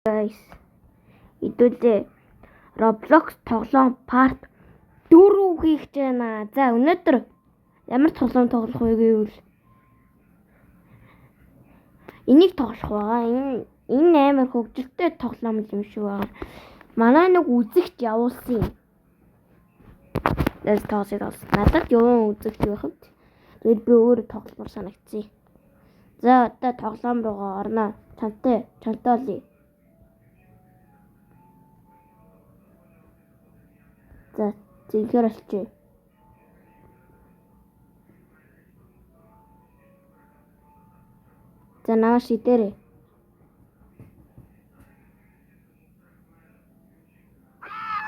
Guys, хэдүүлээ Roblox тоглоом part 4 хийх гэж байна. За өнөөдөр ямар тоглоом тоглох вэ гэвэл энийг тоглох байгаа. Энэ амар хөгжилтэй тоглоом юм шиг байна. Манай нэг үзэгч явуулсан юм. Let's toss it off. Надад юу үзэгч байхад тэгээд би өөрөө тогломоор санагдсан. За одоо тоглоом руугаа орно. Чамтай олъё. За зинхэр олчих. За наваа шидэрэ.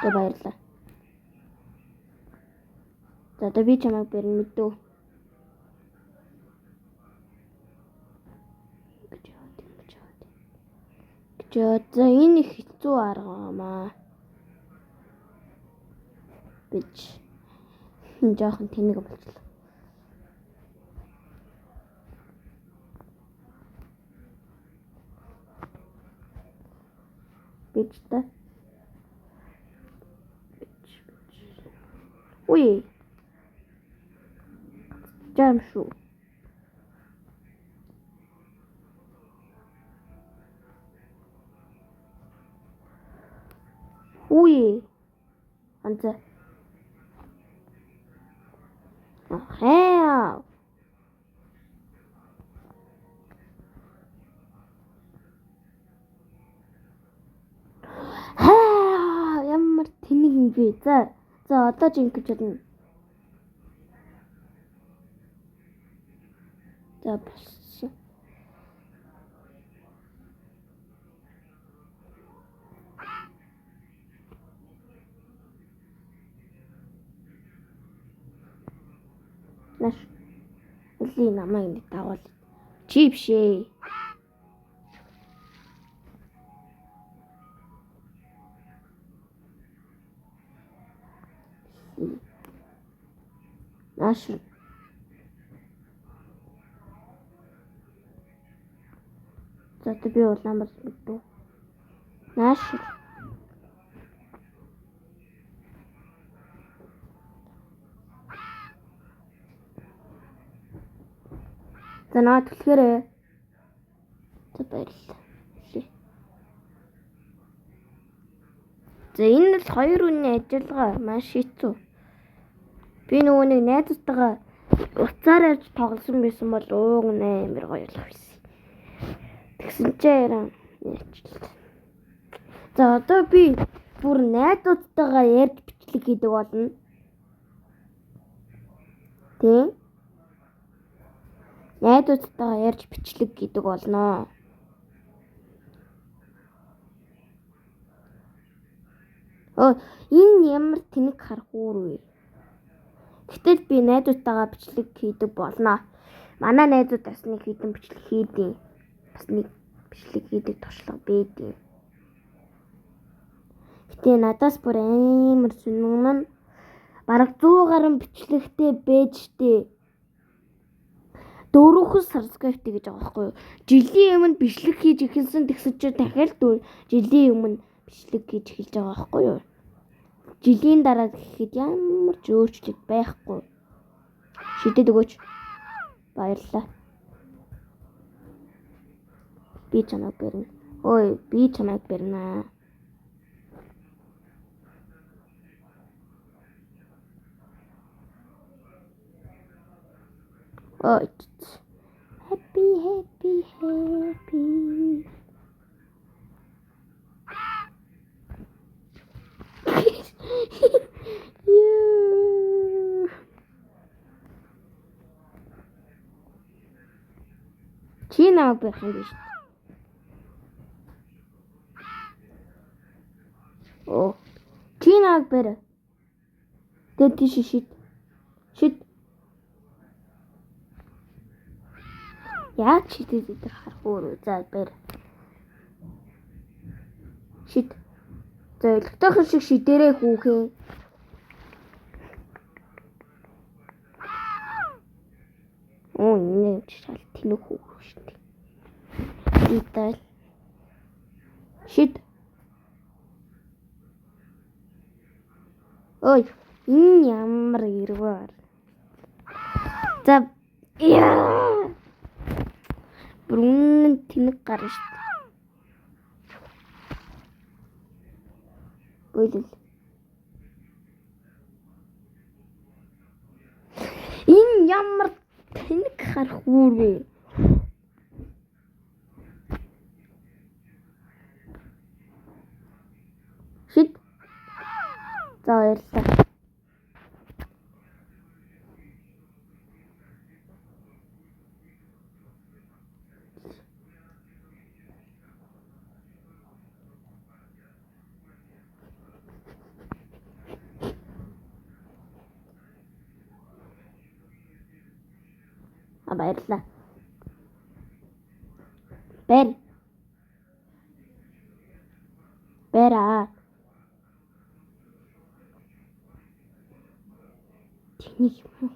Тэ баярлаа. За одоо би чамайг бэрнэ мэдүү. За энэ их хэцүү аргаамаа. Бич. Жохон тэнэг болчихлоо. Бич та. Бич. Ой. Жамшу. Ой. Анца. Хаа. Ямар тэнэг юм бэ? За одоо жинхэж чадна. За болсон. Наш эли намайг нэг дагуул. Чи бишээ. Наш за би улаан бол мэдв. Наш за наа түлхээрээ. За баярлалаа. За энэ л хоёр үний ажиллагаа маш хэцүү. Би нөгөө нэг найзтайгаа уцаар явж тоглосон байсан бол ууг амар гоё болох байсан. Тэгсэн чинь яачлаа. За одоо би бүр найзуудтайгаа ярьж бичлэг хийдэг болно. Тийм. Найзуудтайгаа ярьж бичлэг хийдэг болно. Энэ ямар тэнэг харахуур вэ? Гэтэл би найзуудтайгаа бичлэг хийдэг болно. Манай найзууд бас нэг хэдэн бичлэг хийдэг. Бас нэг бичлэг хийдэг туршлага байдаг. Гэтэ надаас бүр амар сүнэн бараг 100 гаруй бичлэгтэй байж тээ. 4 сарскайфтэй гэж байгаа байхгүй юу? Жилийн өмнө бичлэг хийж эхэлсэн тэгсэн чинь дахиад жилийн өмнө бичлэг хийж эхэлж байгаа байхгүй юу? Жилийн дараа гэхэд ямар ч өөрчлөлт байхгүй. Шидэд өгөөч. Баярлалаа. Би чамайг бэрнэ. Ой, би чамайг бэрнэ. Ой. Happy. Чи намайг байх юм биш. Чи намайг бэр. Тэд шит. Яа чи тэд харахгүй за бэр. Шит. За электрохон шиг шидэрээ хүүхэн. Энэ шал тэнэг хүүхэн шүү дээ. Идэл Shit. Ой, энэ ямар ирвэр. За яа. Бүрэн тэнэг гарна шүү дээ. Бойлол. Энэ ямар тэнэг харах үүр вэ? Shit. За баярлалаа. Баярлалаа. Бэраа. Тэнийг юм.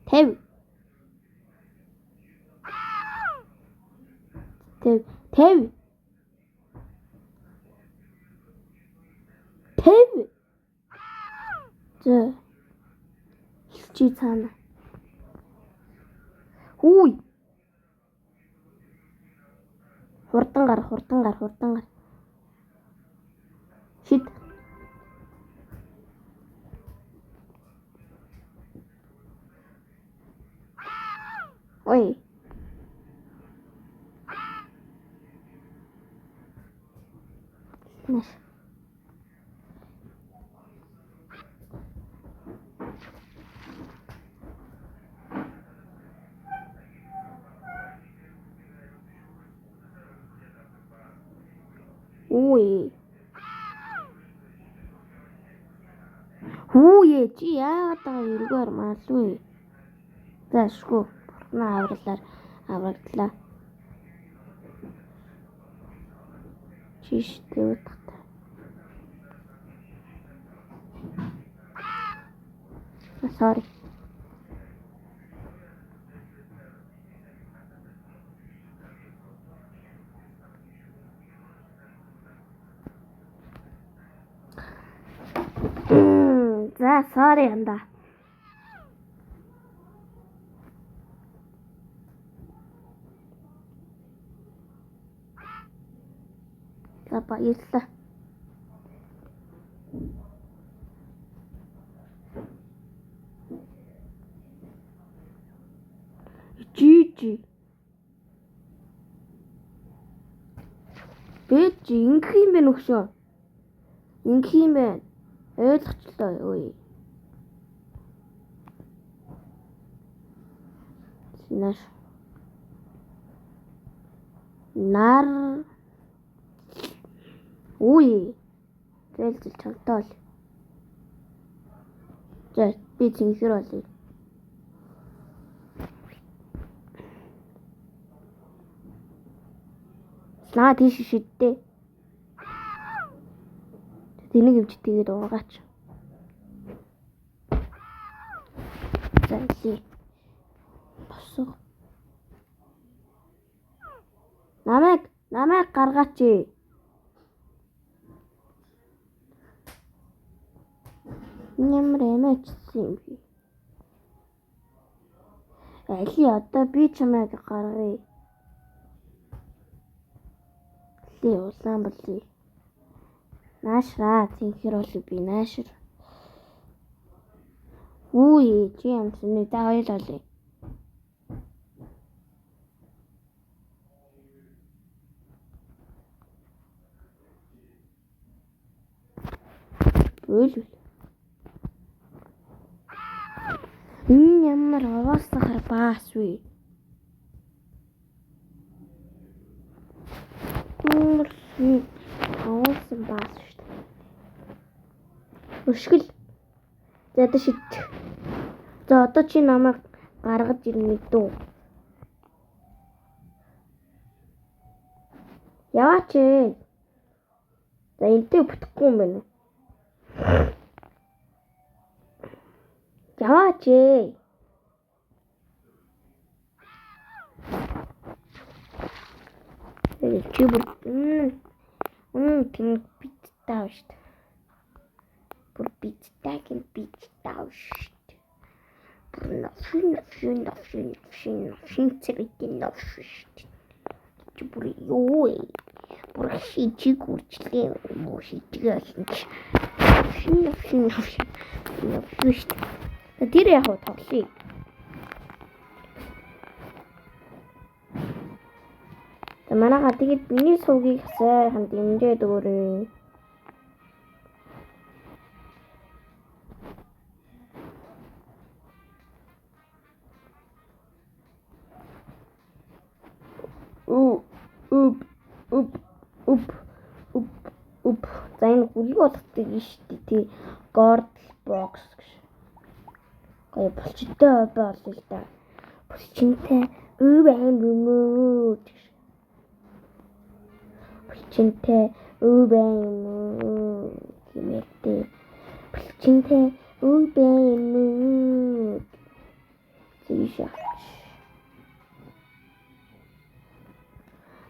Тэв. За. Чи цаана. Хүй. Хурдан гар. Shit. Ой. Наш. Ой. Хүүе чи яагаад эргээр малгүй. Заашгүй. Бурхан авраглаа. Чиштэй утгатай. Sorry. За sorry анда. За баярлалаа. Жижи. Бэж ингэх юм бэ нөхшөө. Ингэх юм бэ. Ойлгочлоо ой. Нар. Үй. Зэлзэл чамтаал. За би зинхэр болъё. Наа тийш шидтэй. Тэнийг юмч тэгээд ургаач. За ли. Босоо. Намайг гаргаач. Ямар эмээчсэн юм бэ? Али одоо би чамайг гаргая. Ли улаан болъё. Наашраа зинхэр болъё би наашир. Үгүй чи юмсан нэг та хоёул болъё. Өөл. Энэ ямар аваасахар баас вэ? Аваасан баас шүү дээ. Өшгөл. За одоо шид. За одоо чи намайг гаргаж ирнэ дүү. Яваач ээ. За энтэй бүтэхгүй юм байна. Яваач ээ. Чи бүр тийм биттэй шүү дээ. Бүр биттэй шүү дээ. Бүр новшин цэгтийн новш шүү дээ. Чи бүр юу ээ? Бүр шийчиг үрчлээ. Бүр шийчгээ новшин шүү дээ. Тэр яг тоглоё. Манайха тэгээд миний сувгийг сайхан дэмжээд өгөөрэй. За энэ хүлэг болгодог шүү дээ. Тий. Guard box гэж. Гоё болчтой болоо л да. Болчинтай байна юм. Болчинтай байна юм. Гэмээтэй. Болчинтай байна юм. Зишаач.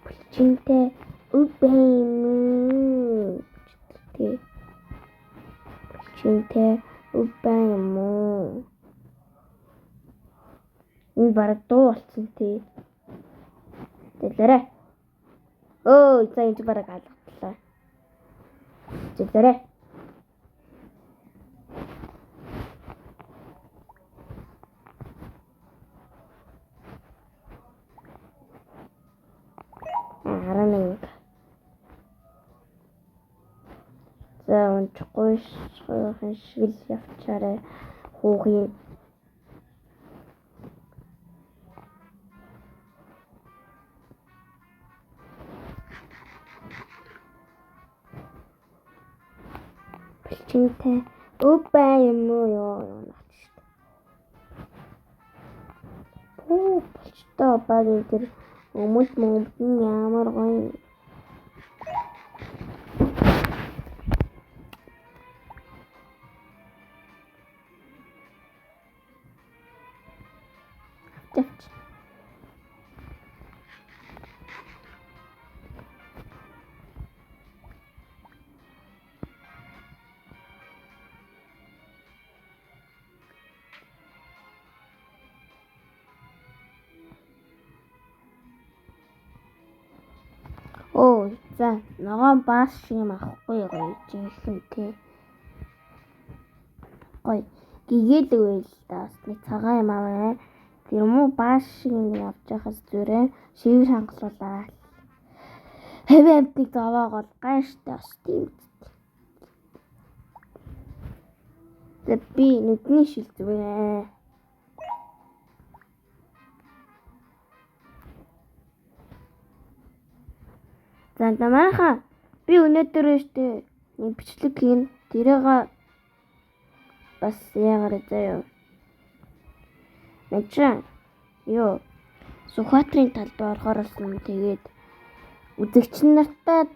Болчинтай байна юм. Тий. Болчинтай байна юм. Энэ бараг дуу болсон тий. Дэлгэрээ. Өө, за энэ бараг алгатлаа. Дэлгэрээ. Харин за унчгүй шиг л явчаарай хүүгийн. Болчинтай байна юм уу? Болчтой багийн тэр өмд ямар гоё. Оо, за ногоон баас шиг юм авахгүй гоё жинхэнэ тий. Гоё гигээд өгөөл та бас нэг цагаан юм аваа. Тэр муу баас шиг юм авч яхаас зүрээ шив хангалуулаа. Хэвэн амтыг зовоогоод гайштай бас тийм. Тэг би нүдний шил зүгээрээ. За манайха би өнөөдөр штэ нэг бичлэг хийн. Тэрийг бас яагаад заяа. Начаа ёо Сүхбаатарын талд орохоор болсон. Тэгээд үзэгч нартай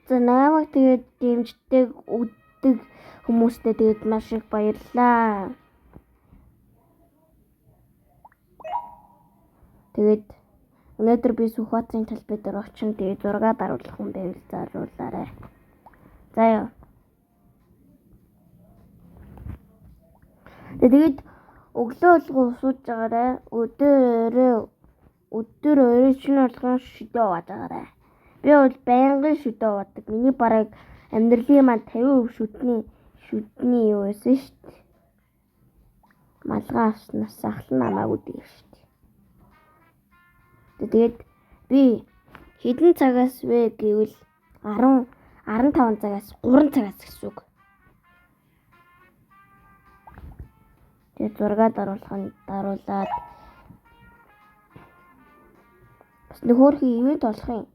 намайг тэгээд дэмждэг үддэг хүмүүстэй тэгээд маш их баярлалаа. Тэгээд өнөөдөр би Сүхбаатарын талбай дээр очин тэгээд зураг даруулах хүн байвал заруулаарай. За ёо. Тэгээд өглөө болгоо усууж байгаарай. Өдөр өрөө шинэ болгон шүдэ ууж байгаарай. Би бол байнгын шүдэ уудаг. Миний бараг амьдралын маань 50% шүдний юу байсан шүү дээ. Малгай авснаас ахлан намаагүй дээ шүү дээ. Тэгээд би хэдэн цагаас вэ гэвэл 15 цагаас 3 цагаас гэсэн үг. Тэгээд зураг даруулаад бас нөхөрхий ивент болох юм.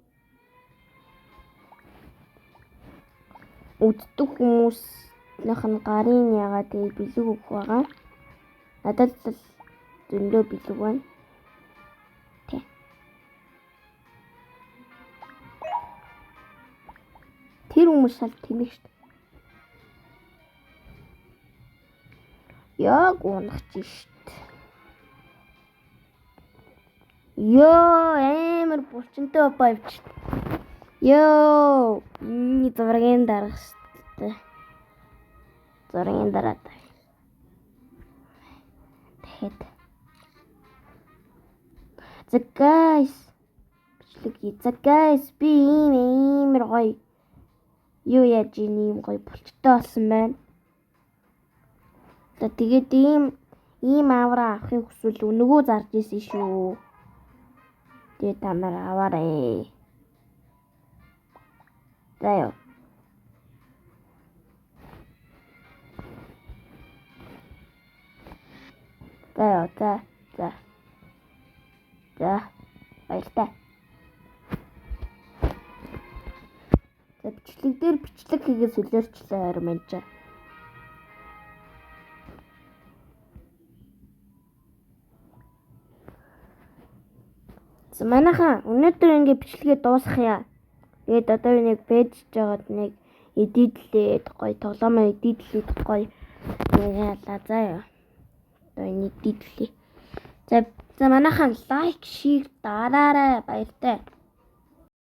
Үддэг хүмүүсийнх нь гарын ягаа тэгээд бэлэг өгөх байгаа. Надад л зөндөө бэлэг байна. Тэ. Тэр хүмүүс шал тэнэг шүү дээ. Яг унах чинь шүү дээ. Ёо амар булчинтай байвч. Йоо, зургийн дарах шүү дээ. Зургийн дараа. Тэгэхэд. За guys. За guys, би иймэр гоё. Юу яаж ийм гоё болчтой болсон байна. За тэгээд ийм авраа авахыг хүсвэл өнгөө зарж исэн шүү. Тэгээд та нар аваарай. За ёо. За. Баяртай. За бичлэг дээр бичлэг хийгээс үлээрчлээ харин мэн чи. За манайхан өнөөдөр ингэ бичлэгээ дуусгая. Тэгээд одоо нэг пэйж жагаад нэг эдитлээд гоё тоглоомоо эдитлээд гоё яалаа заа. Одоо эдитлээ. За манайхан лайк, шеэр дараарай баяртай.